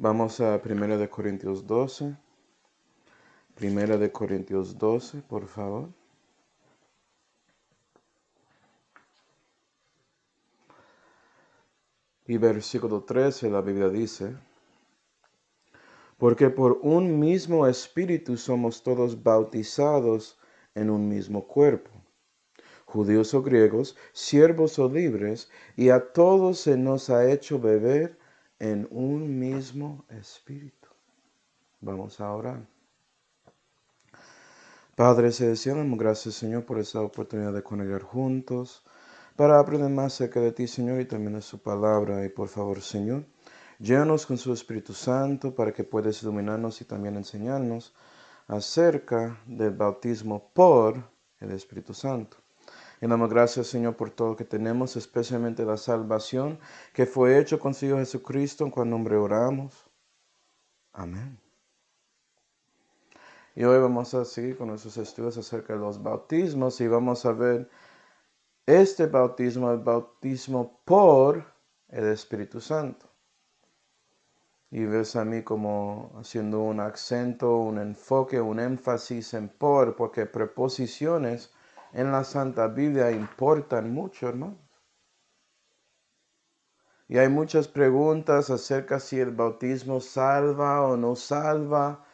Vamos a 1 de Corintios 12. 1 de Corintios 12, por favor. Y versículo 13, la Biblia dice: porque por un mismo espíritu somos todos bautizados en un mismo cuerpo, judíos o griegos, siervos o libres, y a todos se nos ha hecho beber en un mismo espíritu. Vamos a orar. Padre celestial, damos gracias, Señor, por esta oportunidad de congregar juntos para aprender más acerca de ti, Señor, y también de su palabra. Y por favor, Señor, llénanos con su Espíritu Santo para que puedas iluminarnos y también enseñarnos acerca del bautismo por el Espíritu Santo. Y damos gracias, Señor, por todo lo que tenemos, especialmente la salvación que fue hecho con su Hijo Jesucristo, en cuyo nombre oramos. Amén. Y hoy vamos a seguir con nuestros estudios acerca de los bautismos y vamos a ver este bautismo, el bautismo por el Espíritu Santo. Y ves a mí como haciendo un acento, un enfoque, un énfasis en por, porque preposiciones en la Santa Biblia importan mucho, hermanos. Y hay muchas preguntas acerca si el bautismo salva o no salva.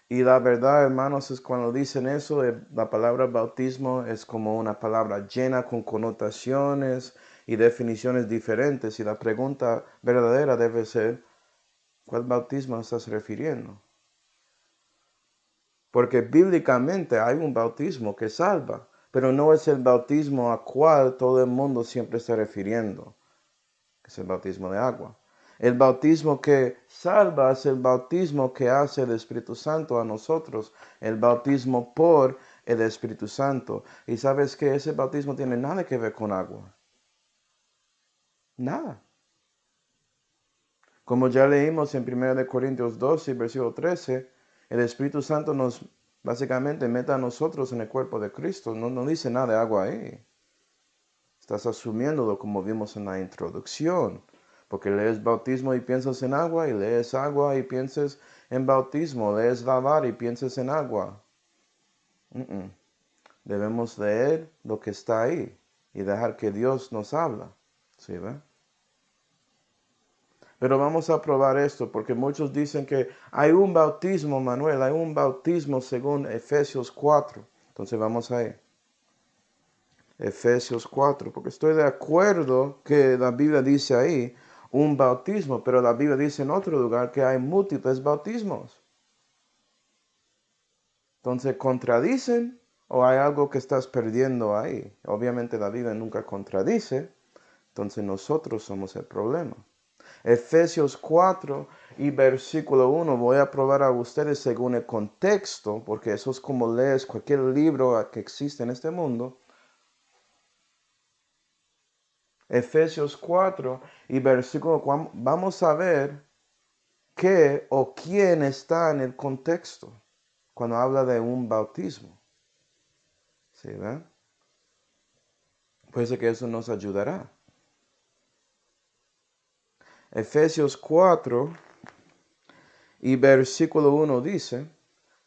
Y la verdad, hermanos, es cuando dicen eso, la palabra bautismo es como una palabra llena con connotaciones y definiciones diferentes. Y la pregunta verdadera debe ser: ¿cuál bautismo estás refiriendo? Porque bíblicamente hay un bautismo que salva, pero no es el bautismo a cual todo el mundo siempre está refiriendo, que es el bautismo de agua. El bautismo que salva es el bautismo que hace el Espíritu Santo a nosotros, el bautismo por el Espíritu Santo. Y sabes que ese bautismo tiene nada que ver con agua. Nada. Como ya leímos en 1 de Corintios 12, versículo 13, el Espíritu Santo nos básicamente mete a nosotros en el cuerpo de Cristo. No dice nada de agua ahí. Estás asumiéndolo como vimos en la introducción. Porque lees bautismo y piensas en agua, y lees agua y piensas en bautismo. Lees lavar y piensas en agua. Debemos leer lo que está ahí y dejar que Dios nos habla. ¿Sí, ve? Pero vamos a probar esto, porque muchos dicen que hay un bautismo, Manuel, hay un bautismo según Efesios 4. Entonces vamos a ir. Efesios 4, porque estoy de acuerdo que la Biblia dice ahí un bautismo, pero la Biblia dice en otro lugar que hay múltiples bautismos. Entonces, ¿contradicen o hay algo que estás perdiendo ahí? Obviamente la Biblia nunca contradice, entonces nosotros somos el problema. Efesios 4 y versículo 1, voy a probar a ustedes según el contexto, porque eso es como lees cualquier libro que existe en este mundo. Efesios 4 y versículo 4, vamos a ver qué o quién está en el contexto cuando habla de un bautismo. ¿Sí, ven? Puede que eso nos ayudará. Efesios 4 y versículo 1 dice: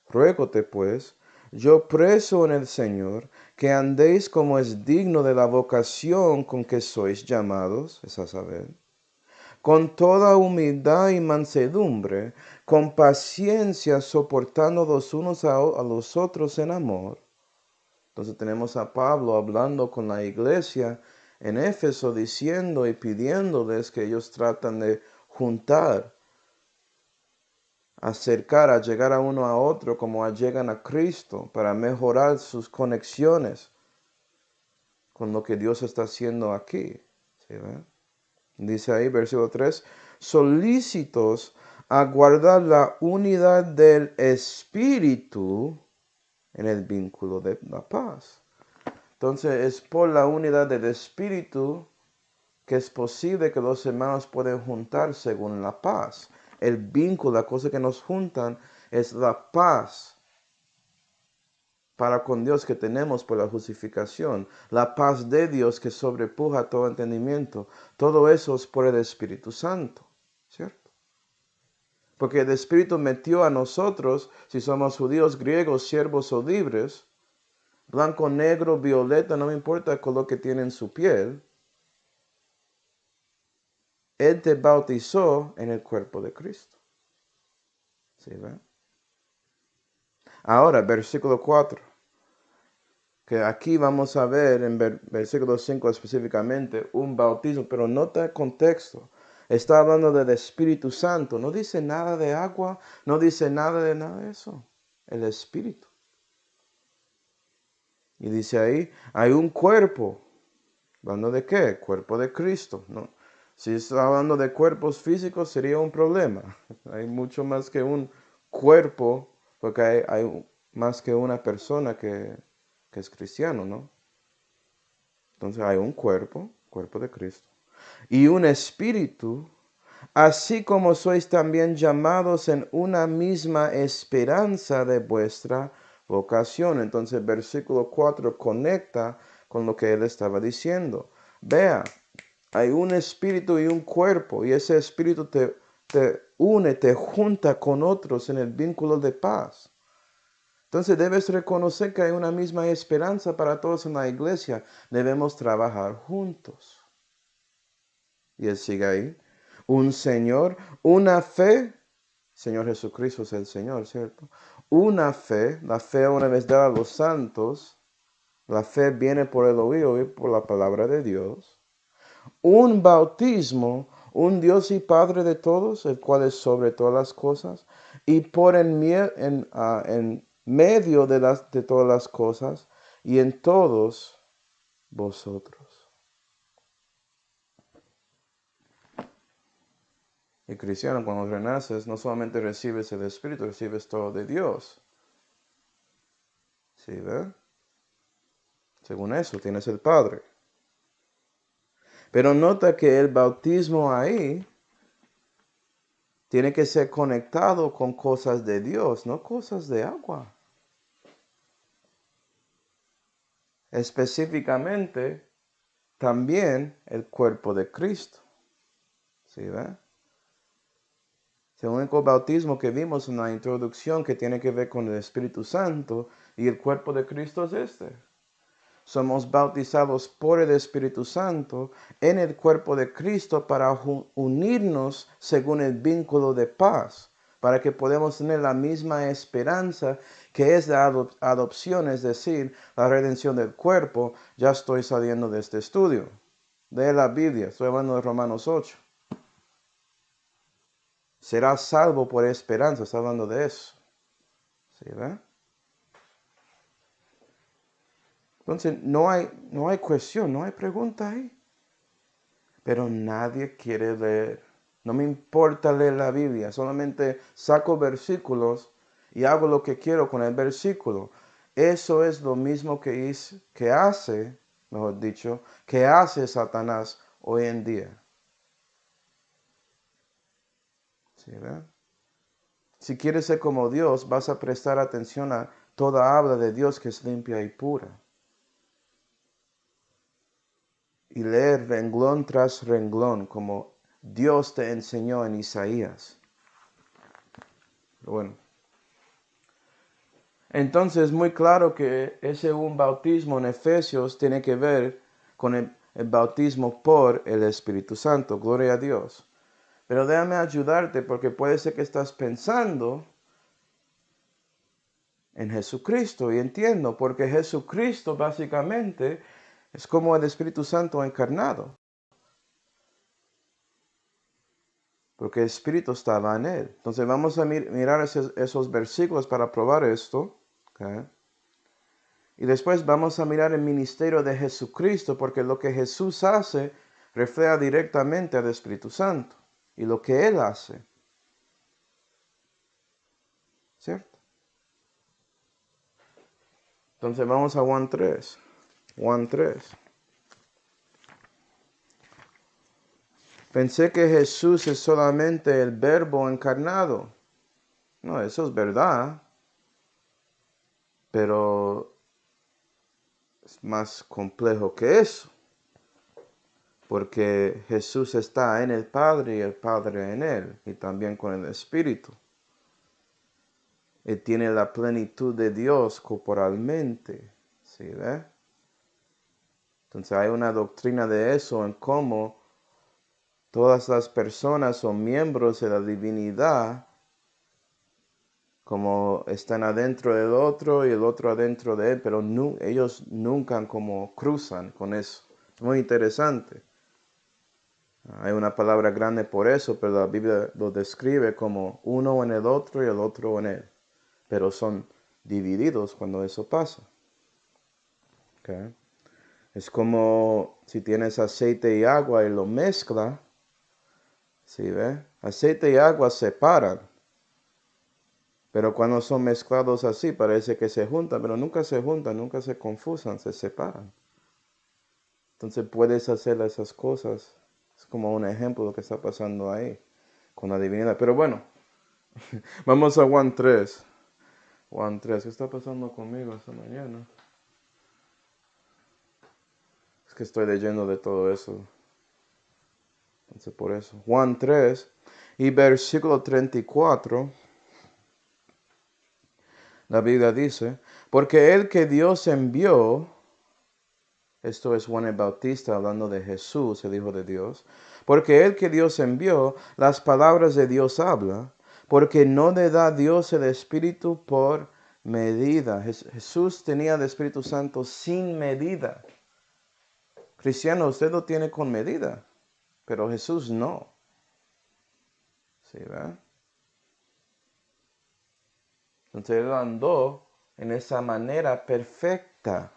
ruégote pues, yo preso en el Señor, que andéis como es digno de la vocación con que sois llamados, es a saber, con toda humildad y mansedumbre, con paciencia, soportando los unos a los otros en amor. Entonces tenemos a Pablo hablando con la iglesia en Éfeso, diciendo y pidiéndoles que ellos tratan de juntar, acercar, a llegar a uno a otro como llegan a Cristo, para mejorar sus conexiones con lo que Dios está haciendo aquí. ¿Sí, ve? Dice ahí, versículo 3, solícitos a guardar la unidad del Espíritu en el vínculo de la paz. Entonces es por la unidad del Espíritu que es posible que los hermanos puedan juntar según la paz. El vínculo, la cosa que nos juntan es la paz para con Dios que tenemos por la justificación. La paz de Dios que sobrepuja todo entendimiento. Todo eso es por el Espíritu Santo, ¿cierto? Porque el Espíritu metió a nosotros, si somos judíos, griegos, siervos o libres, blanco, negro, violeta, no me importa el color que tiene en su piel. Él te bautizó en el cuerpo de Cristo. ¿Sí, ve? Ahora, versículo 4. Que aquí vamos a ver en versículo 5 específicamente un bautismo, pero nota el contexto. Está hablando del Espíritu Santo. No dice nada de agua, no dice nada de eso. El Espíritu. Y dice ahí, hay un cuerpo. ¿Hablando de qué? Cuerpo de Cristo. ¿No? Si está hablando de cuerpos físicos sería un problema. Hay mucho más que un cuerpo, porque hay más que una persona que es cristiano, ¿no? Entonces hay un cuerpo, cuerpo de Cristo, y un espíritu, así como sois también llamados en una misma esperanza de vuestra vocación. Entonces el versículo 4 conecta con lo que él estaba diciendo. Vea, hay un espíritu y un cuerpo, y ese espíritu te une, te junta con otros en el vínculo de paz. Entonces debes reconocer que hay una misma esperanza para todos en la iglesia. Debemos trabajar juntos. Y él sigue ahí. Un Señor, una fe. Señor Jesucristo es el Señor, ¿cierto? Una fe, la fe una vez dada a los santos. La fe viene por el oír por la palabra de Dios. Un bautismo, un Dios y Padre de todos, el cual es sobre todas las cosas, y por en medio de todas las cosas, y en todos vosotros. Y cristiano, cuando renaces, no solamente recibes el Espíritu, recibes todo de Dios. ¿Sí, ve? Según eso, tienes el Padre. Pero nota que el bautismo ahí tiene que ser conectado con cosas de Dios, no cosas de agua. Específicamente, también el cuerpo de Cristo. ¿Sí, ve? El único bautismo que vimos en la introducción que tiene que ver con el Espíritu Santo y el cuerpo de Cristo es este. Somos bautizados por el Espíritu Santo en el cuerpo de Cristo para unirnos según el vínculo de paz, para que podamos tener la misma esperanza que es la adopción, es decir, la redención del cuerpo. Ya estoy saliendo de este estudio. De la Biblia, estoy hablando de Romanos 8. Será salvo por esperanza, está hablando de eso. ¿Sí, ve? Entonces, no hay cuestión, no hay pregunta ahí. Pero nadie quiere leer. No me importa leer la Biblia, solamente saco versículos y hago lo que quiero con el versículo. Eso es lo mismo que hace, mejor dicho, que hace Satanás hoy en día. ¿Sí, ve? Si quieres ser como Dios, vas a prestar atención a toda habla de Dios que es limpia y pura. Y leer renglón tras renglón, como Dios te enseñó en Isaías. Bueno. Entonces es muy claro que ese un bautismo en Efesios tiene que ver con el bautismo por el Espíritu Santo. Gloria a Dios. Pero déjame ayudarte porque puede ser que estás pensando en Jesucristo. Y entiendo, porque Jesucristo básicamente es como el Espíritu Santo encarnado. Porque el Espíritu estaba en él. Entonces vamos a mirar esos versículos para probar esto. ¿Okay? Y después vamos a mirar el ministerio de Jesucristo, porque lo que Jesús hace refleja directamente al Espíritu Santo. Y lo que Él hace. ¿Cierto? Entonces vamos a Juan 3. Juan 3. Pensé que Jesús es solamente el Verbo encarnado. No, eso es verdad. Pero es más complejo que eso. porque Jesús está en el Padre y el Padre en él, y también con el Espíritu. Él tiene la plenitud de Dios corporalmente, ¿sí ve? Entonces hay una doctrina de eso, en cómo todas las personas son miembros de la divinidad, como están adentro del otro y el otro adentro de él, pero ellos nunca como cruzan con eso. Muy interesante. Hay una palabra grande por eso, pero la Biblia lo describe como uno en el otro y el otro en él. Pero son divididos cuando eso pasa. ¿Okay? Es como si tienes aceite y agua y lo mezcla. ¿Sí ve? Aceite y agua se separan. Pero cuando son mezclados así, parece que se juntan, pero nunca se juntan, nunca se confusan, se separan. Entonces puedes hacer esas cosas. Es como un ejemplo de lo que está pasando ahí con la divinidad. Pero bueno, vamos a Juan 3. Juan 3, ¿qué está pasando conmigo esta mañana? Es que estoy leyendo de todo eso. Entonces por eso. Juan 3 y versículo 34. La Biblia dice, porque el que Dios envió, esto es Juan el Bautista hablando de Jesús, el Hijo de Dios, porque el que Dios envió, las palabras de Dios habla, porque no le da Dios el Espíritu por medida. Jesús tenía el Espíritu Santo sin medida. Cristiano, usted lo tiene con medida, pero Jesús no. ¿Sí, verdad? Entonces él andó en esa manera perfecta.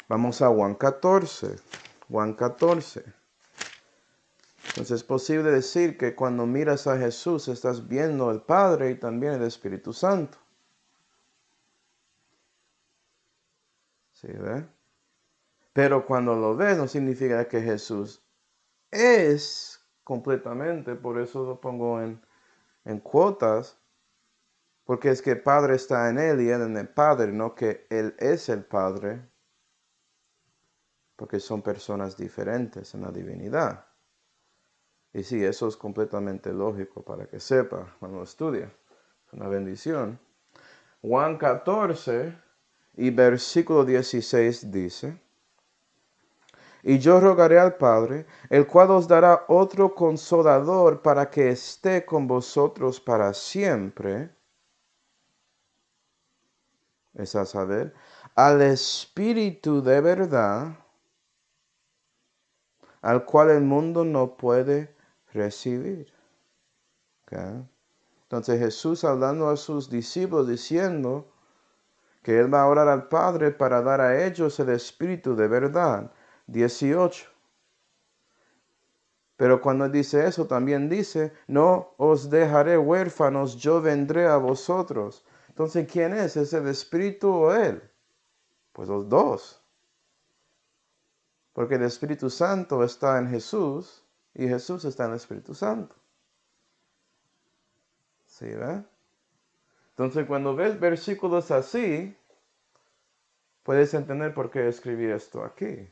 Vamos a Juan 14. Juan 14. Entonces es posible decir que cuando miras a Jesús estás viendo al Padre y también el Espíritu Santo. ¿Sí ve? Pero cuando lo ves no significa que Jesús es completamente, por eso lo pongo en cuotas, porque es que el Padre está en él y él en el Padre, no que él es el Padre, porque son personas diferentes en la divinidad. Y sí, eso es completamente lógico para que sepa cuando lo estudia. Es una bendición. Juan 14 y versículo 16 dice, y yo rogaré al Padre, el cual os dará otro consolador para que esté con vosotros para siempre. Es a saber, al Espíritu de verdad, al cual el mundo no puede recibir. ¿Okay? Entonces Jesús hablando a sus discípulos diciendo que Él va a orar al Padre para dar a ellos el Espíritu de verdad. 18. Pero cuando dice eso, también dice, no os dejaré huérfanos, yo vendré a vosotros. Entonces, ¿quién es? ¿Es el Espíritu o Él? Pues los dos. Porque el Espíritu Santo está en Jesús y Jesús está en el Espíritu Santo. ¿Sí, ve? Entonces, cuando ves versículos así, puedes entender por qué escribí esto aquí.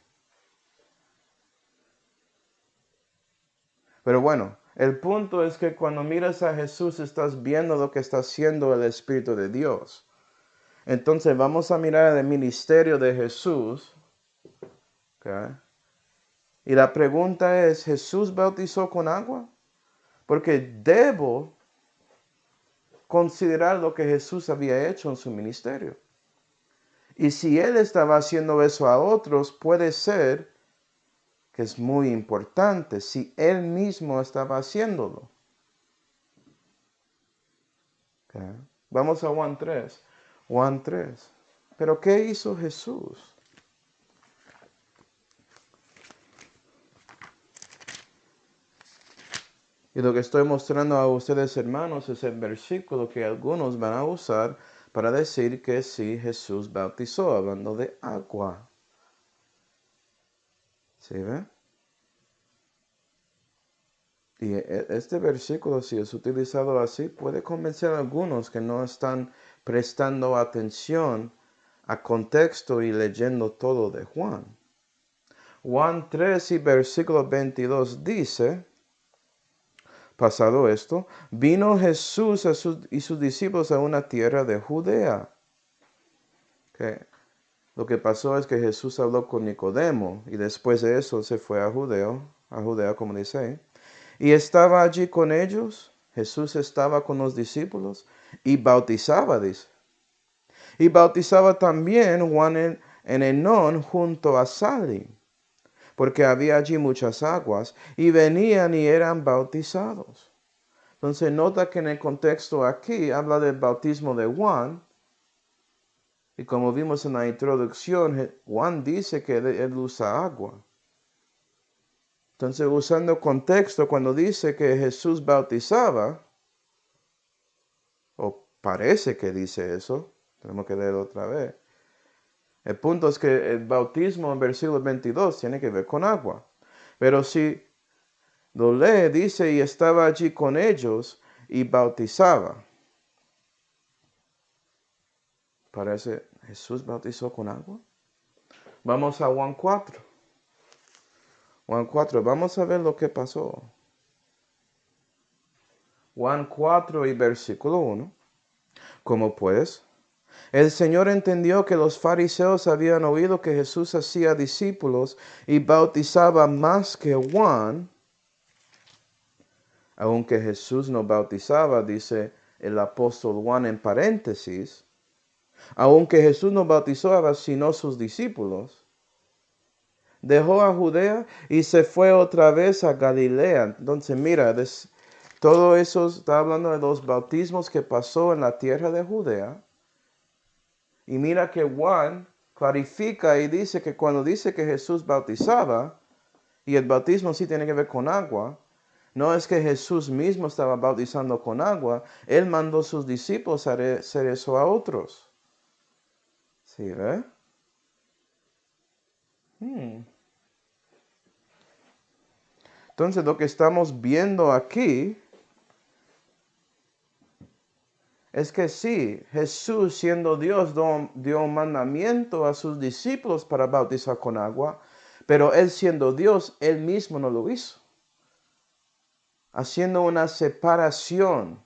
Pero bueno, el punto es que cuando miras a Jesús estás viendo lo que está haciendo el Espíritu de Dios. Entonces vamos a mirar el ministerio de Jesús. ¿Okay? Y la pregunta es, ¿Jesús bautizó con agua? Porque debo considerar lo que Jesús había hecho en su ministerio. Y si Él estaba haciendo eso a otros, puede ser que es muy importante si Él mismo estaba haciéndolo. ¿Okay? Vamos a Juan 3. Juan 3. ¿Pero qué hizo Jesús? Y lo que estoy mostrando a ustedes, hermanos, es el versículo que algunos van a usar para decir que sí, Jesús bautizó, hablando de agua. ¿Sí ve? Y este versículo, si es utilizado así, puede convencer a algunos que no están prestando atención a contexto y leyendo todo de Juan. Juan 3 y versículo 22 dice, pasado esto, vino Jesús y sus discípulos a una tierra de Judea. Okay. Lo que pasó es que Jesús habló con Nicodemo y después de eso se fue a Judea, como dice ahí. Y estaba allí con ellos. Jesús estaba con los discípulos y bautizaba, dice. Y bautizaba también Juan en Enón junto a Salim, porque había allí muchas aguas, y venían y eran bautizados. Entonces nota que en el contexto aquí habla del bautismo de Juan, y como vimos en la introducción, Juan dice que él usa agua. Entonces, usando contexto, cuando dice que Jesús bautizaba, o parece que dice eso, tenemos que leerlo otra vez. El punto es que el bautismo en versículo 22 tiene que ver con agua. Pero si lo lee, dice, y estaba allí con ellos y bautizaba. Parece, ¿Jesús bautizó con agua? Vamos a Juan 4. Juan 4, vamos a ver lo que pasó. Juan 4 y versículo 1. ¿Cómo pues? El Señor entendió que los fariseos habían oído que Jesús hacía discípulos y bautizaba más que Juan. Aunque Jesús no bautizaba, dice el apóstol Juan en paréntesis, aunque Jesús no bautizaba sino sus discípulos, dejó a Judea y se fue otra vez a Galilea. Entonces mira, todo eso está hablando de los bautismos que pasó en la tierra de Judea. Y mira que Juan clarifica y dice que cuando dice que Jesús bautizaba, y el bautismo sí tiene que ver con agua, no es que Jesús mismo estaba bautizando con agua, Él mandó a sus discípulos a hacer eso a otros. ¿Sí, ve? Entonces lo que estamos viendo aquí es que sí, Jesús siendo Dios dio un mandamiento a sus discípulos para bautizar con agua, pero Él siendo Dios, Él mismo no lo hizo. Haciendo una separación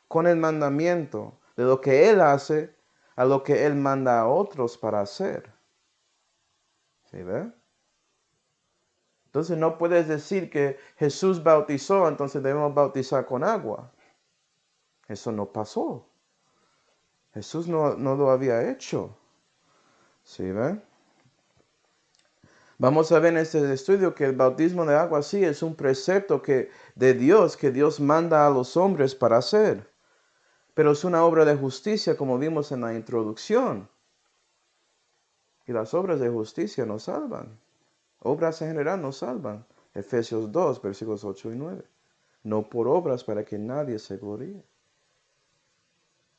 con el mandamiento de lo que Él hace a lo que Él manda a otros para hacer. ¿Sí ve? Entonces no puedes decir que Jesús bautizó, entonces debemos bautizar con agua. Eso no pasó. Jesús no lo había hecho. ¿Sí ve? Vamos a ver en este estudio que el bautismo de agua sí es un precepto de Dios, que Dios manda a los hombres para hacer. Pero es una obra de justicia, como vimos en la introducción. Y las obras de justicia nos salvan. Obras en general nos salvan. Efesios 2, versículos 8 y 9. No por obras para que nadie se gloríe.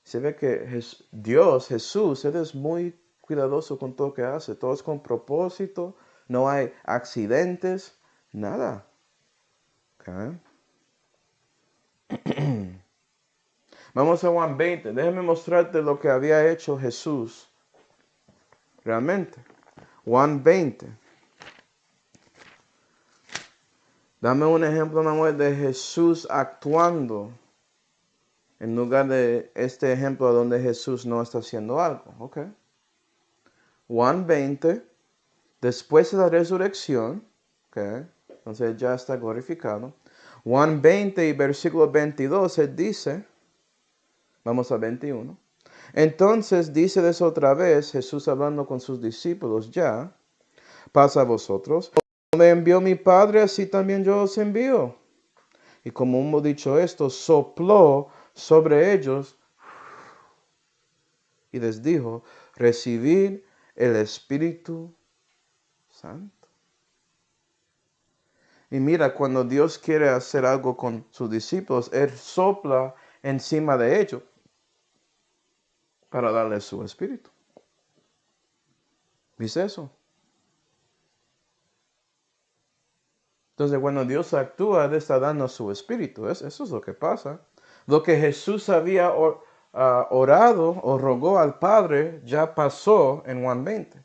Se ve que Dios, Jesús, Él es muy cuidadoso con todo lo que hace. Todo es con propósito. No hay accidentes. Nada. Okay. Vamos a Juan 20. Déjame mostrarte lo que había hecho Jesús. Realmente. Juan 20. Dame un ejemplo, Manuel, de Jesús actuando en lugar de este ejemplo donde Jesús no está haciendo algo. Okay. Juan 20, después de la resurrección, okay, entonces ya está glorificado. Juan 20 y versículo 22, él dice, vamos a 21. Entonces dice eso otra vez, Jesús hablando con sus discípulos ya, pasa a vosotros. Como me envió mi Padre, así también yo os envío. Y como hemos dicho esto, sopló sobre ellos y les dijo, recibid el Espíritu Santo. Y mira, cuando Dios quiere hacer algo con sus discípulos, Él sopla encima de ellos para darles su Espíritu. ¿Viste eso? Entonces, cuando Dios actúa, Él está dando su Espíritu. Eso es lo que pasa. Lo que Jesús había orado o rogó al Padre ya pasó en Juan 20.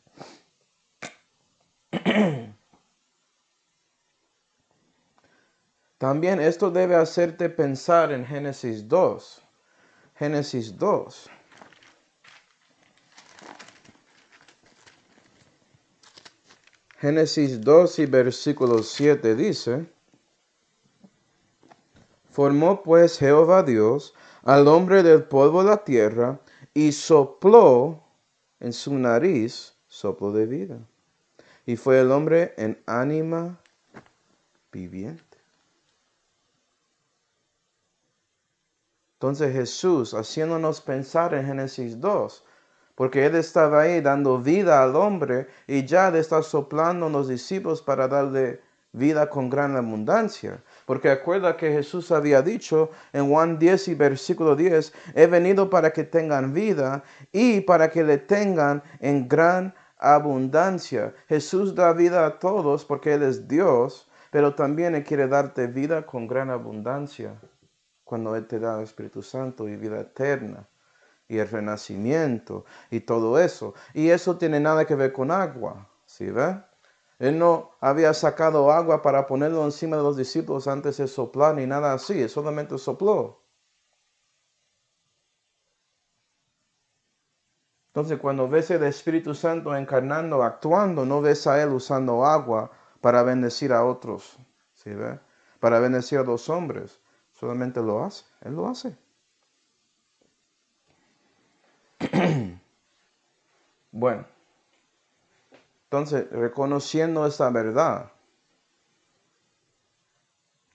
También esto debe hacerte pensar en Génesis 2. Génesis 2. Génesis 2 y versículo 7 dice: Formó pues Jehová Dios al hombre del polvo de la tierra y sopló en su nariz soplo de vida. Y fue el hombre en ánima viviente. Entonces Jesús, haciéndonos pensar en Génesis 2, porque Él estaba ahí dando vida al hombre y ya le está soplando a los discípulos para darle vida con gran abundancia. Porque acuerda que Jesús había dicho en Juan 10 y versículo 10, he venido para que tengan vida y para que le tengan en gran abundancia. Jesús da vida a todos porque Él es Dios, pero también Él quiere darte vida con gran abundancia cuando Él te da el Espíritu Santo y vida eterna y el renacimiento y todo eso. Y eso tiene nada que ver con agua, ¿sí ve? Él no había sacado agua para ponerlo encima de los discípulos antes de soplar ni nada así, Él solamente sopló. Entonces cuando ves el Espíritu Santo encarnando, actuando, no ves a Él usando agua para bendecir a otros, ¿sí ve? Para bendecir a los hombres. Solamente lo hace, Él lo hace. Bueno, entonces, reconociendo esta verdad,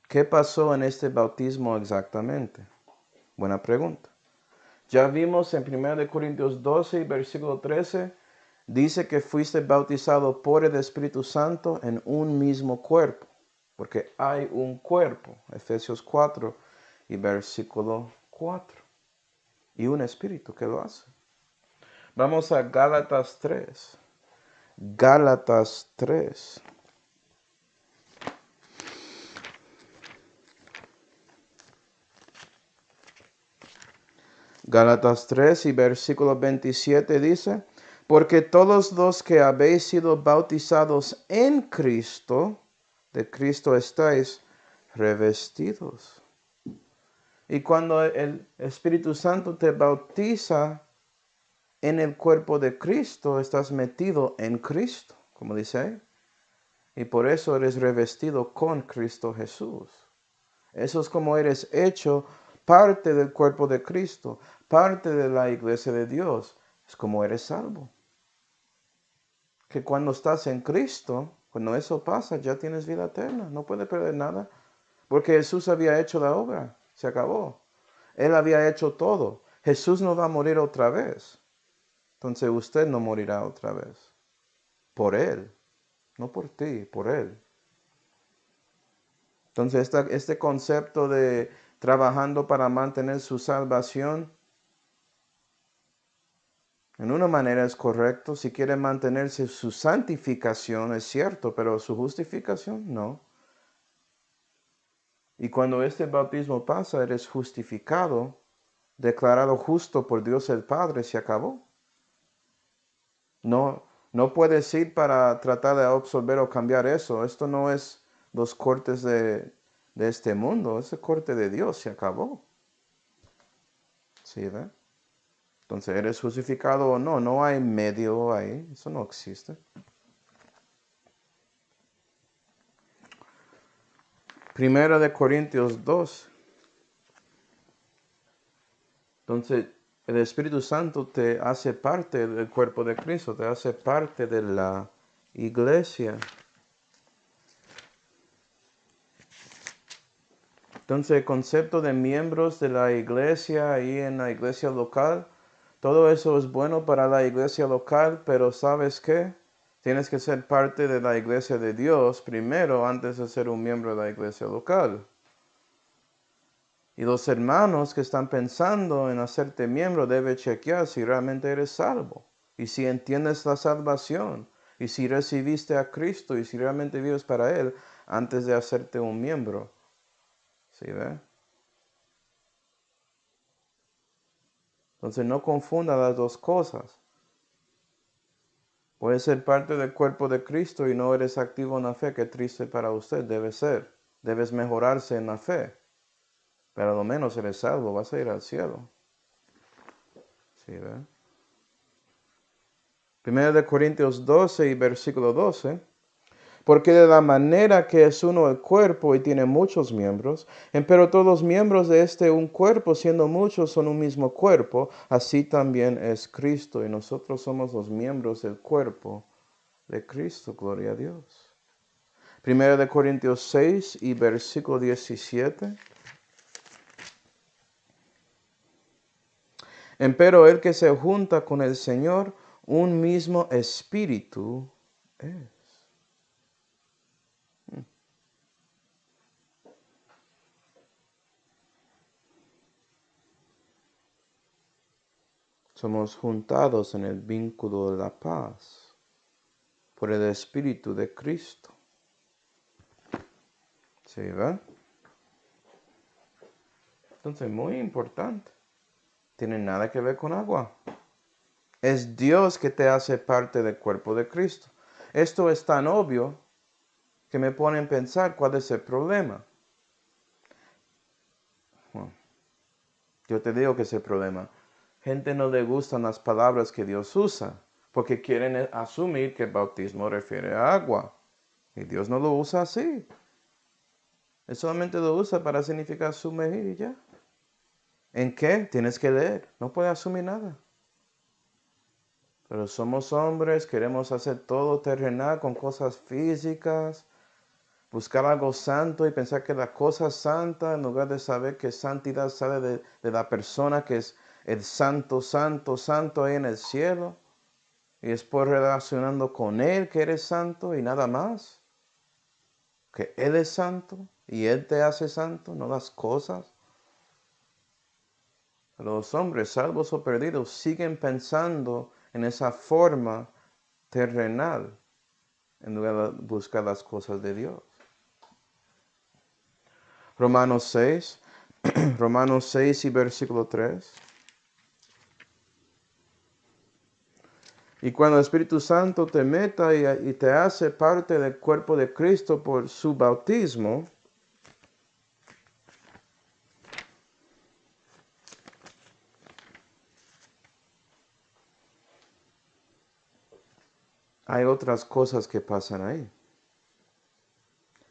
¿qué pasó en este bautismo exactamente? Buena pregunta. Ya vimos en 1 Corintios 12, versículo 13, dice que fuiste bautizado por el Espíritu Santo en un mismo cuerpo, porque hay un cuerpo, Efesios 4 y versículo 4, y un espíritu que lo hace. Vamos a Gálatas 3. Gálatas 3. Gálatas 3 y versículo 27 dice, porque todos los que habéis sido bautizados en Cristo, de Cristo estáis revestidos. Y cuando el Espíritu Santo te bautiza en el cuerpo de Cristo, estás metido en Cristo, como dice ahí. Y por eso eres revestido con Cristo Jesús. Eso es como eres hecho parte del cuerpo de Cristo, parte de la iglesia de Dios. Es como eres salvo. Que cuando estás en Cristo, cuando eso pasa, ya tienes vida eterna. No puedes perder nada. Porque Jesús había hecho la obra. Se acabó. Él había hecho todo. Jesús no va a morir otra vez. Entonces usted no morirá otra vez. Por Él. No por ti, por Él. Entonces este concepto de trabajando para mantener su salvación, en una manera es correcto. Si quiere mantenerse su santificación, es cierto, pero su justificación, no. Y cuando este bautismo pasa, eres justificado, declarado justo por Dios el Padre, se acabó. No, no puedes ir para tratar de absorber o cambiar eso. Esto no es los cortes de este mundo, es el corte de Dios, se acabó. ¿Sí, ve? Entonces, ¿eres justificado o no? No hay medio ahí, eso no existe. Primera de Corintios 2. Entonces, el Espíritu Santo te hace parte del cuerpo de Cristo, te hace parte de la iglesia. Entonces, el concepto de miembros de la iglesia ahí en la iglesia local, todo eso es bueno para la iglesia local, pero ¿sabes qué? Tienes que ser parte de la iglesia de Dios primero antes de ser un miembro de la iglesia local. Y los hermanos que están pensando en hacerte miembro deben chequear si realmente eres salvo. Y si entiendes la salvación. Y si recibiste a Cristo y si realmente vives para Él antes de hacerte un miembro. ¿Sí ve? Entonces no confunda las dos cosas. Puedes ser parte del cuerpo de Cristo y no eres activo en la fe. Qué triste para usted debe ser. debes mejorarse en la fe. Pero a lo menos eres salvo, vas a ir al cielo. ¿Sí, ve? 1 Corintios 12 y versículo 12. Porque de la manera que es uno el cuerpo y tiene muchos miembros, empero todos los miembros de este un cuerpo, siendo muchos, son un mismo cuerpo, así también es Cristo, y nosotros somos los miembros del cuerpo de Cristo, gloria a Dios. 1 Corintios 6 y versículo 17. Empero el que se junta con el Señor, un mismo espíritu es. Somos juntados en el vínculo de la paz por el Espíritu de Cristo. ¿Sí, va? Entonces, muy importante. Tiene nada que ver con agua. Es Dios que te hace parte del cuerpo de Cristo. Esto es tan obvio que me pone a pensar cuál es el problema. Bueno, yo te digo que es el problema. Gente no le gustan las palabras que Dios usa, porque quieren asumir que el bautismo refiere a agua. Y Dios no lo usa así. Él solamente lo usa para significar sumergir y ya. ¿En qué? Tienes que leer. No puedes asumir nada. Pero somos hombres, queremos hacer todo terrenal con cosas físicas, buscar algo santo y pensar que la cosa es santa en lugar de saber que santidad sale de la persona que es el santo, santo, santo ahí en el cielo. Y después relacionando con Él que eres santo y nada más. Que Él es santo y Él te hace santo, no las cosas. Los hombres, salvos o perdidos, siguen pensando en esa forma terrenal en lugar de buscar las cosas de Dios. Romanos 6, Romanos 6 y versículo 3. Y cuando el Espíritu Santo te meta y te hace parte del cuerpo de Cristo por su bautismo, hay otras cosas que pasan ahí.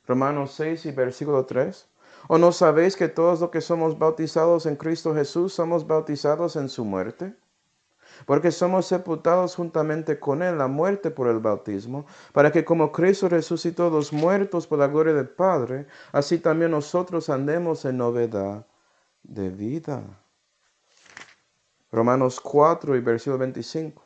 Romanos 6 y versículo 3. ¿O no sabéis que todos los que somos bautizados en Cristo Jesús somos bautizados en su muerte? Porque somos sepultados juntamente con Él en la muerte por el bautismo, para que como Cristo resucitó los muertos por la gloria del Padre, así también nosotros andemos en novedad de vida. Romanos 4 y versículo 25.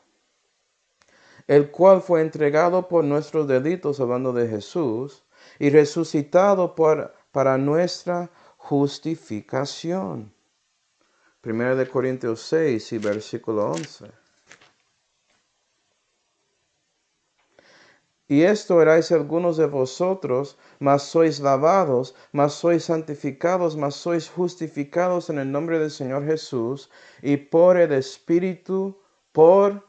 El cual fue entregado por nuestros delitos, hablando de Jesús, y resucitado para nuestra justificación. 1 Corintios 6 y versículo 11. Y esto erais algunos de vosotros, mas sois lavados, mas sois santificados, mas sois justificados en el nombre del Señor Jesús, y por el Espíritu, por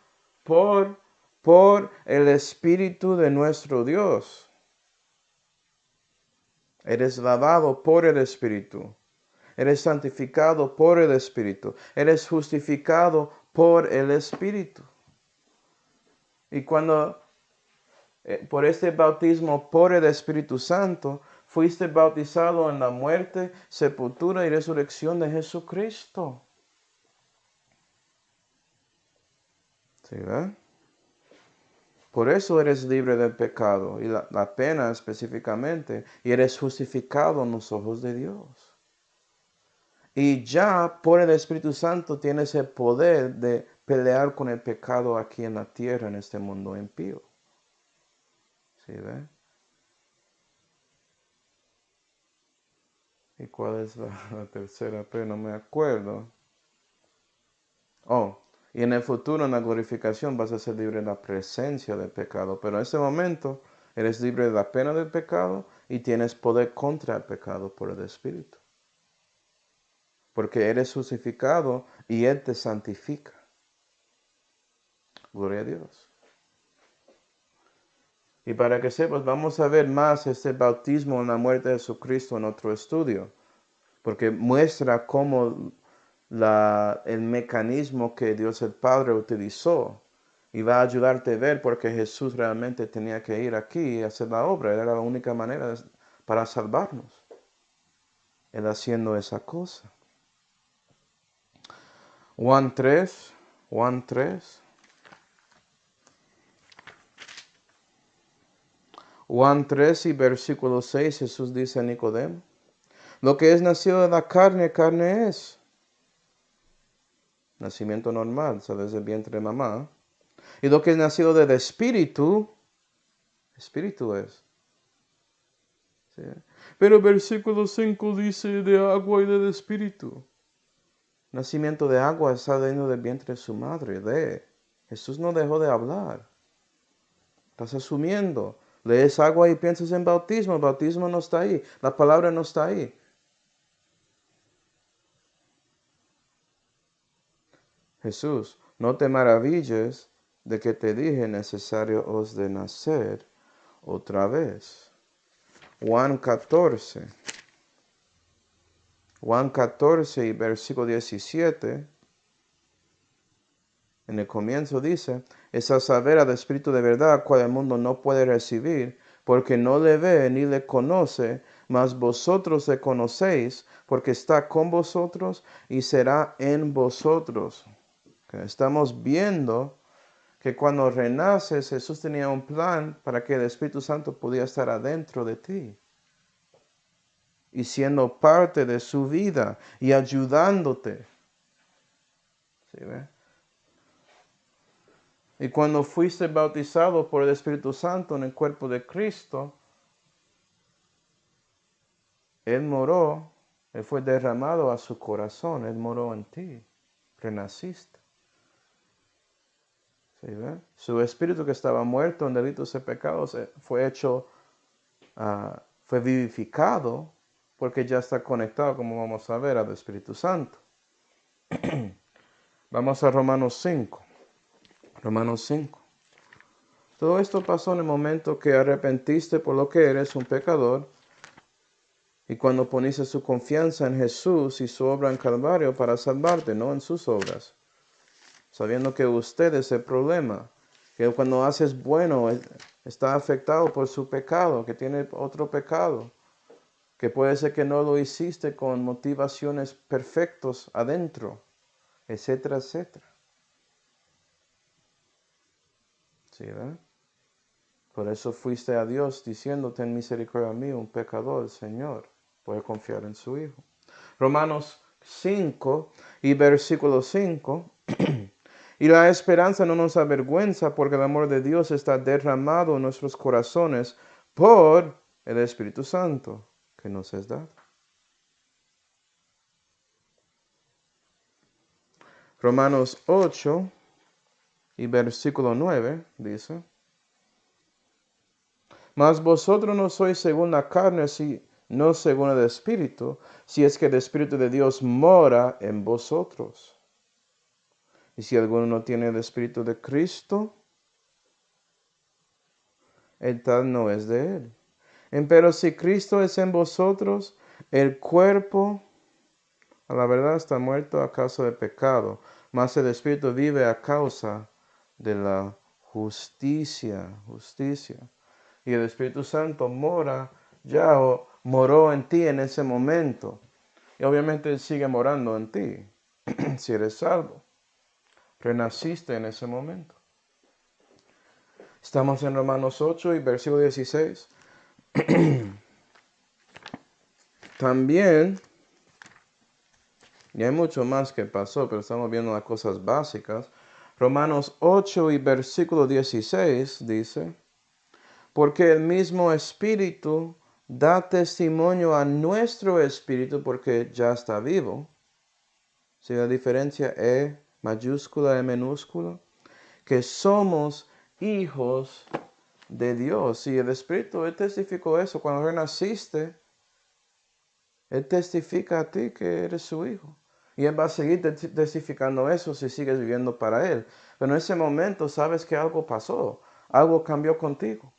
el Espíritu de nuestro Dios. Eres lavado por el Espíritu. Eres santificado por el Espíritu. Eres justificado por el Espíritu. Y cuando por este bautismo por el Espíritu Santo, fuiste bautizado en la muerte, sepultura y resurrección de Jesucristo. ¿Sí, ve? Por eso eres libre del pecado y la pena específicamente, y eres justificado en los ojos de Dios. Y ya por el Espíritu Santo tienes el poder de pelear con el pecado aquí en la tierra, en este mundo impío. ¿Sí, ve? ¿Y cuál es la tercera P? No me acuerdo. Oh, y en el futuro, en la glorificación, vas a ser libre de la presencia del pecado. Pero en este momento, eres libre de la pena del pecado y tienes poder contra el pecado por el Espíritu. Porque eres justificado y Él te santifica. Gloria a Dios. Y para que sepas, vamos a ver más este bautismo en la muerte de Jesucristo en otro estudio, porque muestra cómo el mecanismo que Dios el Padre utilizó, y va a ayudarte a ver porque Jesús realmente tenía que ir aquí y hacer la obra. Era la única manera para salvarnos, Él haciendo esa cosa. Juan 3, Juan 3. Juan 3 y versículo 6, Jesús dice a Nicodemo, lo que es nacido de la carne, carne es. Nacimiento normal, sales del vientre de mamá. Y lo que es nacido del espíritu, espíritu es. ¿Sí? Pero versículo 5 dice de agua y del espíritu. Nacimiento de agua está dentro del vientre de su madre. Jesús no dejó de hablar. Estás asumiendo. Lees agua y piensas en bautismo. El bautismo no está ahí. La palabra no está ahí. Jesús, no te maravilles de que te dije necesario os de nacer otra vez. Juan 14. Juan 14 y versículo 17. En el comienzo dice, es a saber al Espíritu de verdad, cual el mundo no puede recibir, porque no le ve ni le conoce, mas vosotros le conocéis, porque está con vosotros y será en vosotros. Estamos viendo que cuando renaces, Jesús tenía un plan para que el Espíritu Santo pudiera estar adentro de ti y siendo parte de su vida y ayudándote. ¿Sí ve? Y cuando fuiste bautizado por el Espíritu Santo en el cuerpo de Cristo, Él moró, Él fue derramado a su corazón, Él moró en ti, renaciste. ¿Sí ve? Su espíritu que estaba muerto en delitos y pecados fue vivificado porque ya está conectado, como vamos a ver, al Espíritu Santo. Vamos a Romanos 5. Romanos 5. Todo esto pasó en el momento que arrepentiste por lo que eres un pecador y cuando poniste su confianza en Jesús y su obra en Calvario para salvarte, no en sus obras. Sabiendo que usted es el problema, que cuando haces bueno está afectado por su pecado, que tiene otro pecado, que puede ser que no lo hiciste con motivaciones perfectas adentro, etcétera, etcétera. ¿Sí, verdad? Por eso fuiste a Dios diciendo, ten misericordia de mí, un pecador, Señor. Puede confiar en su Hijo. Romanos 5 y versículo 5. Y la esperanza no nos avergüenza porque el amor de Dios está derramado en nuestros corazones por el Espíritu Santo que nos es dado. Romanos 8 y versículo 9 dice, mas vosotros no sois según la carne, no según el Espíritu, si es que el Espíritu de Dios mora en vosotros. Y si alguno no tiene el Espíritu de Cristo, el tal no es de él. Pero si Cristo es en vosotros, el cuerpo, a la verdad, está muerto a causa del pecado, mas el Espíritu vive a causa de la justicia. Y el Espíritu Santo moró en ti en ese momento. Y obviamente Él sigue morando en ti, si eres salvo. Renaciste en ese momento. Estamos en Romanos 8 y versículo 16. También, y hay mucho más que pasó, pero estamos viendo las cosas básicas. Romanos 8 y versículo 16 dice, porque el mismo Espíritu da testimonio a nuestro espíritu porque ya está vivo. ¿Sí la diferencia? E mayúscula, E minúscula. Que somos hijos de Dios. Y el Espíritu, Él testificó eso. Cuando renaciste, Él testifica a ti que eres su hijo. Y Él va a seguir testificando eso si sigues viviendo para Él. Pero en ese momento sabes que algo pasó. Algo cambió contigo.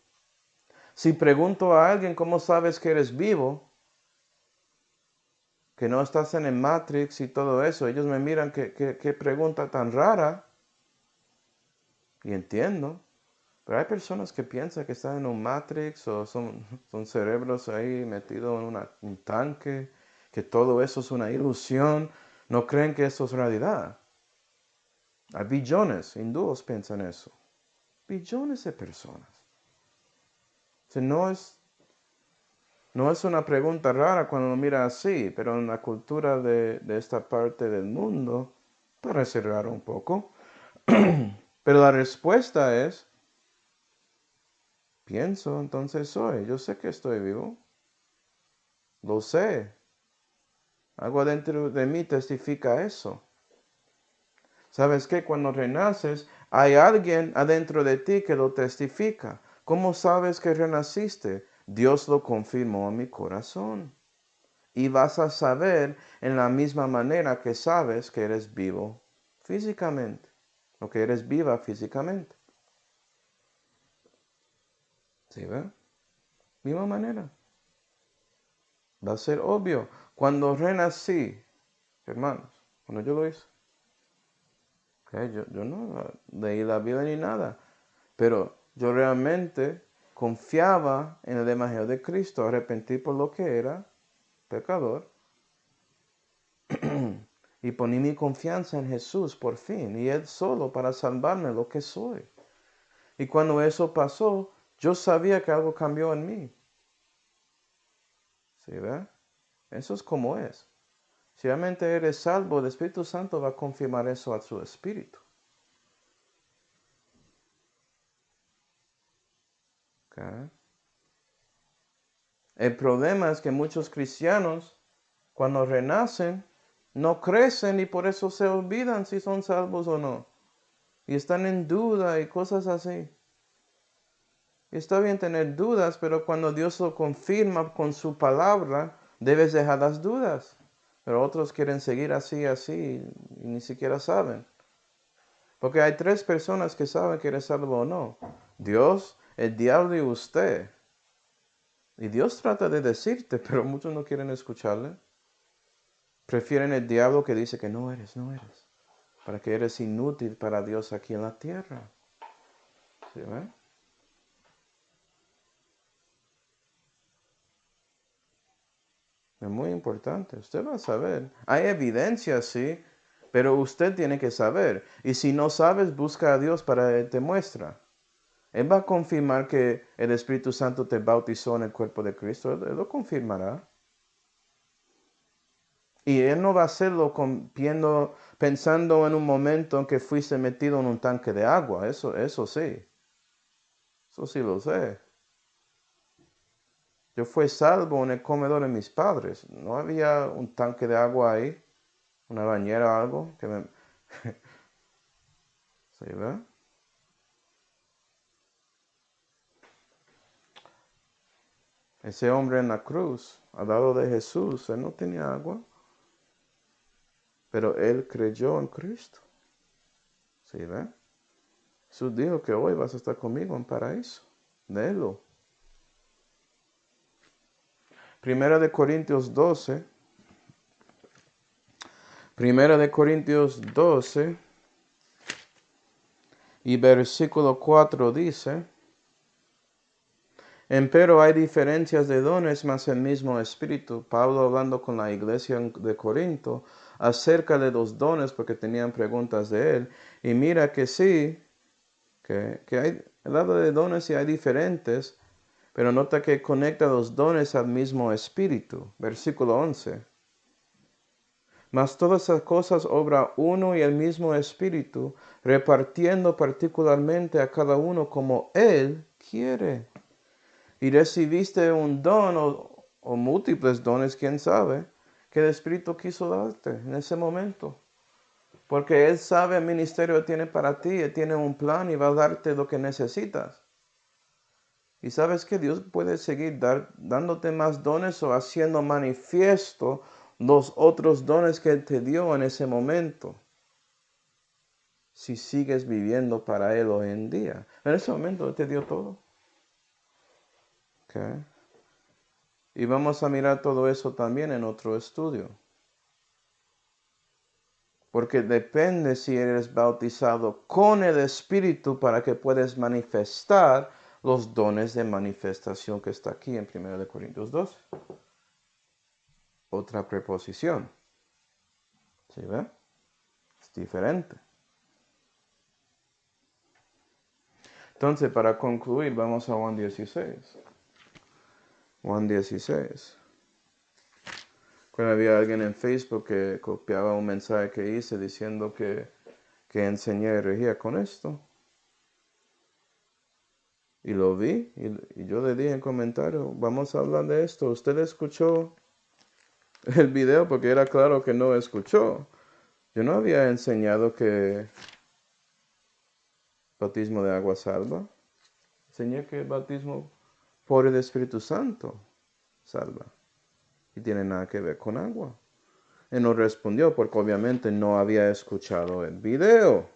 Si pregunto a alguien cómo sabes que eres vivo, que no estás en el Matrix y todo eso, ellos me miran, qué pregunta tan rara. Y entiendo. Pero hay personas que piensan que están en un Matrix o son cerebros ahí metidos en un tanque, que todo eso es una ilusión. No creen que eso es realidad. Hay billones, hindúes piensan eso. Billones de personas. O sea, no es una pregunta rara cuando uno mira así, pero en la cultura de esta parte del mundo parece raro un poco. Pero la respuesta es, pienso, entonces soy. Yo sé que estoy vivo. Lo sé. Algo adentro de mí testifica eso. ¿Sabes qué? Cuando renaces, hay alguien adentro de ti que lo testifica. ¿Cómo sabes que renaciste? Dios lo confirmó en mi corazón. Y vas a saber en la misma manera que sabes que eres vivo físicamente, o que eres viva físicamente. ¿Sí ve? Misma manera. Va a ser obvio. Cuando renací, hermanos, cuando yo lo hice, okay, yo no leí la Biblia ni nada, pero yo realmente confiaba en el Evangelio de Cristo, arrepentí por lo que era, pecador, y poní mi confianza en Jesús por fin, y Él solo para salvarme lo que soy. Y cuando eso pasó, yo sabía que algo cambió en mí. ¿Sí ve? Eso es como es. Si realmente eres salvo, el Espíritu Santo va a confirmar eso a su espíritu. ¿Okay? El problema es que muchos cristianos, cuando renacen, no crecen y por eso se olvidan si son salvos o no. Y están en duda y cosas así. Está bien tener dudas, pero cuando Dios lo confirma con su palabra, debes dejar las dudas. Pero otros quieren seguir así, así, y ni siquiera saben. Porque hay tres personas que saben que eres salvo o no. Dios, el diablo y usted. Y Dios trata de decirte, pero muchos no quieren escucharle. Prefieren el diablo que dice que no eres, no eres. Para que eres inútil para Dios aquí en la tierra. ¿Sí ve? Es muy importante. Usted va a saber. Hay evidencia, sí, pero usted tiene que saber. Y si no sabes, busca a Dios para que Él te muestra. Él va a confirmar que el Espíritu Santo te bautizó en el cuerpo de Cristo. Él lo confirmará. Y Él no va a hacerlo pensando en un momento en que fuiste metido en un tanque de agua. Eso sí. Eso sí lo sé. Yo fui salvo en el comedor de mis padres. No había un tanque de agua ahí, una bañera o algo que me... ¿Sí, ve? Ese hombre en la cruz, al lado de Jesús, él no tenía agua, pero él creyó en Cristo. ¿Sí, ve? Jesús dijo que hoy vas a estar conmigo en paraíso. Léelo. Primera de Corintios 12. Primera de Corintios 12 y versículo 4 dice: Empero hay diferencias de dones, mas el mismo Espíritu. Pablo hablando con la iglesia de Corinto acerca de los dones, porque tenían preguntas de él. Y mira que sí, que hay, el lado de dones y hay diferentes, pero nota que conecta los dones al mismo Espíritu. Versículo 11. Mas todas esas cosas obra uno y el mismo Espíritu, repartiendo particularmente a cada uno como Él quiere. Y recibiste un don o múltiples dones, quién sabe, que el Espíritu quiso darte en ese momento. Porque Él sabe el ministerio que tiene para ti, Él tiene un plan y va a darte lo que necesitas. Y sabes que Dios puede seguir dándote más dones o haciendo manifiesto los otros dones que Él te dio en ese momento. Si sigues viviendo para Él hoy en día. En ese momento Él te dio todo. Okay. Y vamos a mirar todo eso también en otro estudio. Porque depende si eres bautizado con el Espíritu para que puedas manifestar los dones de manifestación que está aquí en 1 Corintios 2. Otra preposición. ¿Sí ve? Es diferente. Entonces, para concluir, vamos a Juan 16. Juan 16. Cuando había alguien en Facebook que copiaba un mensaje que hice diciendo que enseñé herejía con esto. Y lo vi y yo le dije en comentario, vamos a hablar de esto. ¿Usted escuchó el video? Porque era claro que no escuchó. Yo no había enseñado que bautismo de agua salva. Enseñé que el bautismo por el Espíritu Santo salva. Y tiene nada que ver con agua. Él no respondió porque obviamente no había escuchado el video.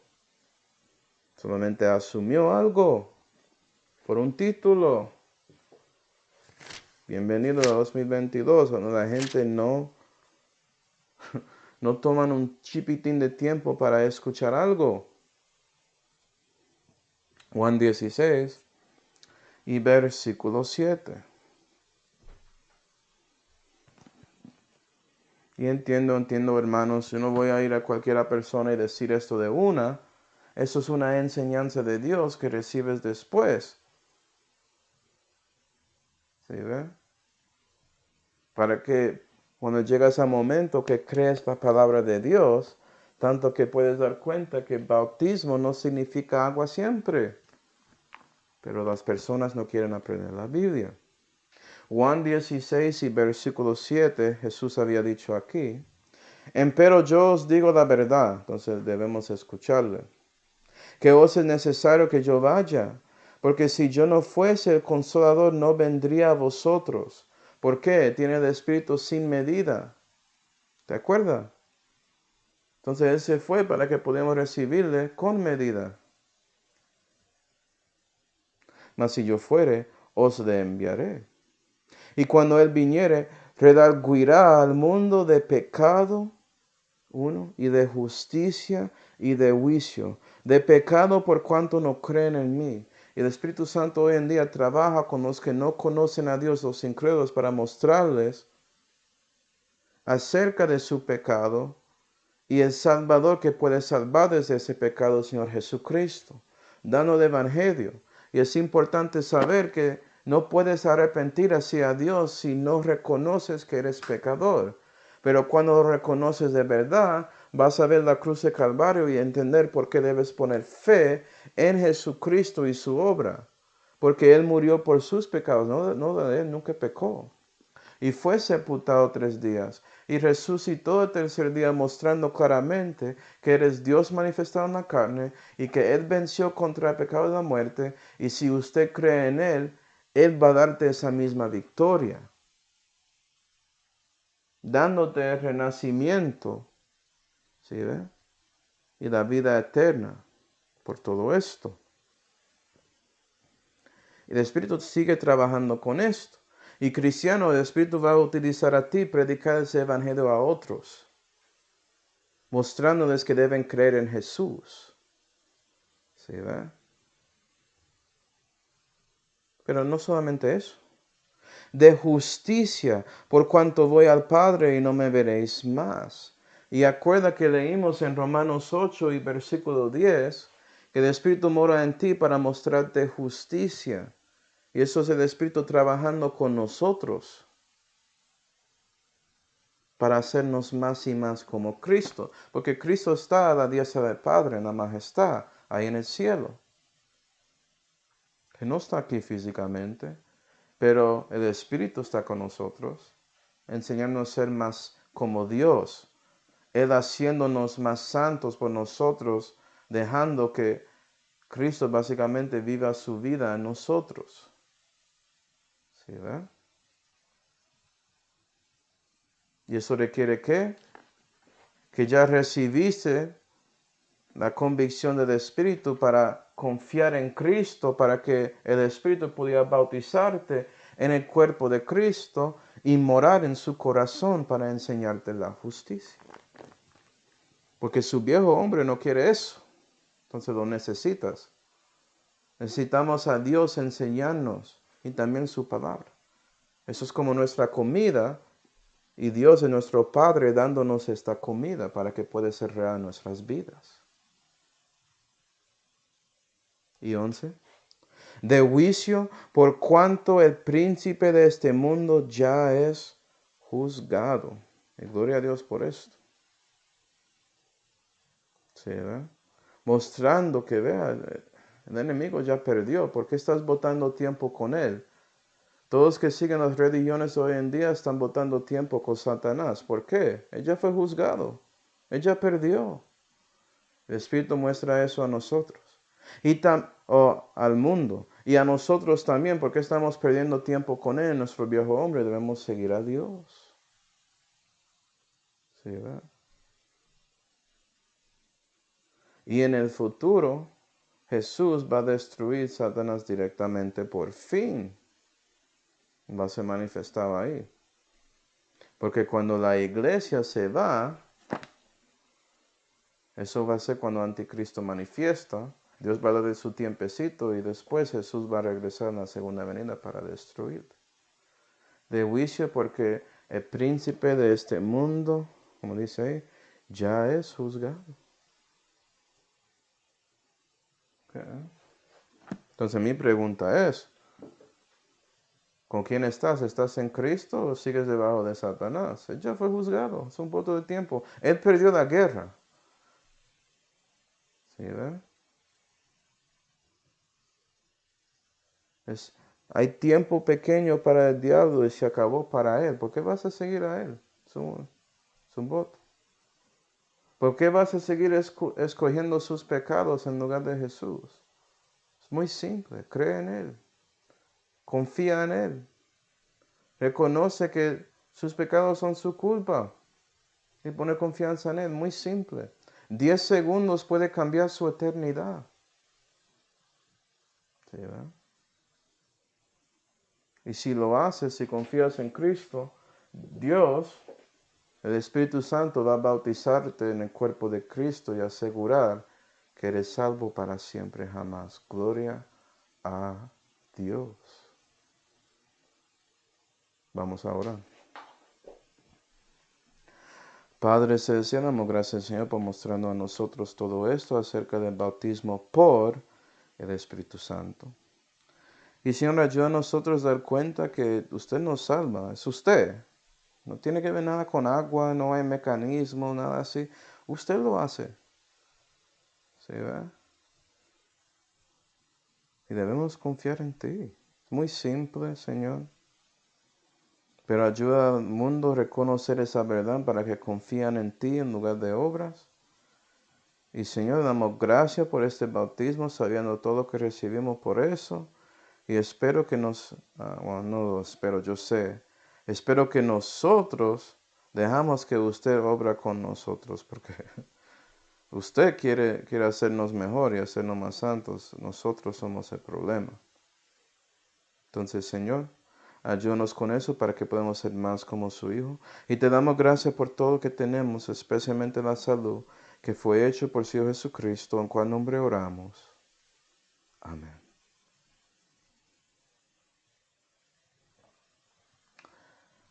Solamente asumió algo por un título. Bienvenido a 2022, cuando la gente no toman un chipitín de tiempo para escuchar algo. Juan 16 y versículo 7. Y entiendo, hermanos, yo no voy a ir a cualquier persona y decir esto de una. Eso es una enseñanza de Dios que recibes después. ¿Sí ve? Para que cuando llegas al momento que crees la palabra de Dios, tanto que puedes dar cuenta que bautismo no significa agua siempre. Pero las personas no quieren aprender la Biblia. Juan 16 y versículo 7, Jesús había dicho aquí, empero yo os digo la verdad, entonces debemos escucharle, que os es necesario que yo vaya, porque si yo no fuese el Consolador no vendría a vosotros. ¿Por qué? Tiene el Espíritu sin medida. ¿Te acuerdas? Entonces Él se fue para que podamos recibirle con medida. Mas si yo fuere, os le enviaré. Y cuando Él viniere, redarguirá al mundo de pecado, y de justicia y de juicio. De pecado por cuanto no creen en mí. Y el Espíritu Santo hoy en día trabaja con los que no conocen a Dios, los incrédulos, para mostrarles acerca de su pecado y el Salvador que puede salvar desde ese pecado, el Señor Jesucristo, dando el Evangelio. Y es importante saber que no puedes arrepentir hacia Dios si no reconoces que eres pecador. Pero cuando lo reconoces de verdad, vas a ver la cruz de Calvario y entender por qué debes poner fe en Jesucristo y su obra. Porque Él murió por sus pecados, Él nunca pecó. Y fue sepultado 3 días. Y resucitó el tercer día, mostrando claramente que eres Dios manifestado en la carne y que Él venció contra el pecado y la muerte. Y si usted cree en Él, Él va a darte esa misma victoria, dándote el renacimiento, ¿sí ve? Y la vida eterna por todo esto. Y el Espíritu sigue trabajando con esto. Y cristiano, el Espíritu va a utilizar a ti, predicar ese evangelio a otros, mostrándoles que deben creer en Jesús. ¿Sí ve? Pero no solamente eso. De justicia, por cuanto voy al Padre y no me veréis más. Y acuerda que leímos en Romanos 8 y versículo 10, que el Espíritu mora en ti para mostrarte justicia. Y eso es el Espíritu trabajando con nosotros para hacernos más y más como Cristo. Porque Cristo está a la diestra del Padre, en la majestad, ahí en el cielo. Que no está aquí físicamente, pero el Espíritu está con nosotros, enseñándonos a ser más como Dios. Él haciéndonos más santos por nosotros, dejando que Cristo básicamente viva su vida en nosotros. ¿Sí, ve? ¿Y eso requiere qué? Que ya recibiste la convicción del Espíritu para confiar en Cristo, para que el Espíritu pudiera bautizarte en el cuerpo de Cristo y morar en su corazón para enseñarte la justicia. Porque su viejo hombre no quiere eso. Entonces lo necesitas. Necesitamos a Dios enseñarnos y también su palabra. Eso es como nuestra comida y Dios es nuestro Padre dándonos esta comida para que pueda ser real en nuestras vidas. Y 11. De juicio por cuanto el príncipe de este mundo ya es juzgado. Y gloria a Dios por esto. Sí, ¿verdad? Mostrando que, vea, el enemigo ya perdió. ¿Por qué estás botando tiempo con él? Todos que siguen las religiones hoy en día están botando tiempo con Satanás. ¿Por qué? Él ya fue juzgado. Él ya perdió. El Espíritu muestra eso a nosotros. Y al mundo. Y a nosotros también, porque estamos perdiendo tiempo con él, nuestro viejo hombre. Debemos seguir a Dios. ¿Sí, verdad? Y en el futuro, Jesús va a destruir a Satanás directamente por fin. Va a ser manifestado ahí. Porque cuando la iglesia se va, eso va a ser cuando Anticristo manifiesta. Dios va a dar su tiempecito y después Jesús va a regresar en la segunda venida para destruir. De juicio porque el príncipe de este mundo, como dice ahí, ya es juzgado. Okay. Entonces mi pregunta es, ¿con quién estás? ¿Estás en Cristo o sigues debajo de Satanás? Él ya fue juzgado, es un voto de tiempo. Él perdió la guerra. ¿Sí, ven? Hay tiempo pequeño para el diablo y se acabó para él. ¿Por qué vas a seguir a él? Es un voto. ¿Por qué vas a seguir escogiendo sus pecados en lugar de Jesús? Es muy simple. Cree en él. Confía en él. Reconoce que sus pecados son su culpa. Y pone confianza en él. Muy simple. 10 segundos puede cambiar su eternidad. ¿Sí, verdad? Y si lo haces, si confías en Cristo, Dios, el Espíritu Santo va a bautizarte en el cuerpo de Cristo y asegurar que eres salvo para siempre jamás. Gloria a Dios. Vamos a orar. Padre celestial, damos gracias, Señor, por mostrarnos a nosotros todo esto acerca del bautismo por el Espíritu Santo. Y Señor, ayuda a nosotros a dar cuenta que usted nos salva, es usted. No tiene que ver nada con agua, no hay mecanismo, nada así. Usted lo hace. ¿Sí, verdad? Y debemos confiar en ti. Es muy simple, Señor. Pero ayuda al mundo a reconocer esa verdad para que confíen en ti en lugar de obras. Y Señor, damos gracias por este bautismo, sabiendo todo lo que recibimos por eso. Y espero que bueno, no lo espero, yo sé. Espero que nosotros dejamos que usted obra con nosotros, porque usted quiere hacernos mejor y hacernos más santos. Nosotros somos el problema. Entonces, Señor, ayúdanos con eso para que podamos ser más como su Hijo. Y te damos gracias por todo lo que tenemos, especialmente la salud, que fue hecho por su Hijo Jesucristo, en cual nombre oramos. Amén.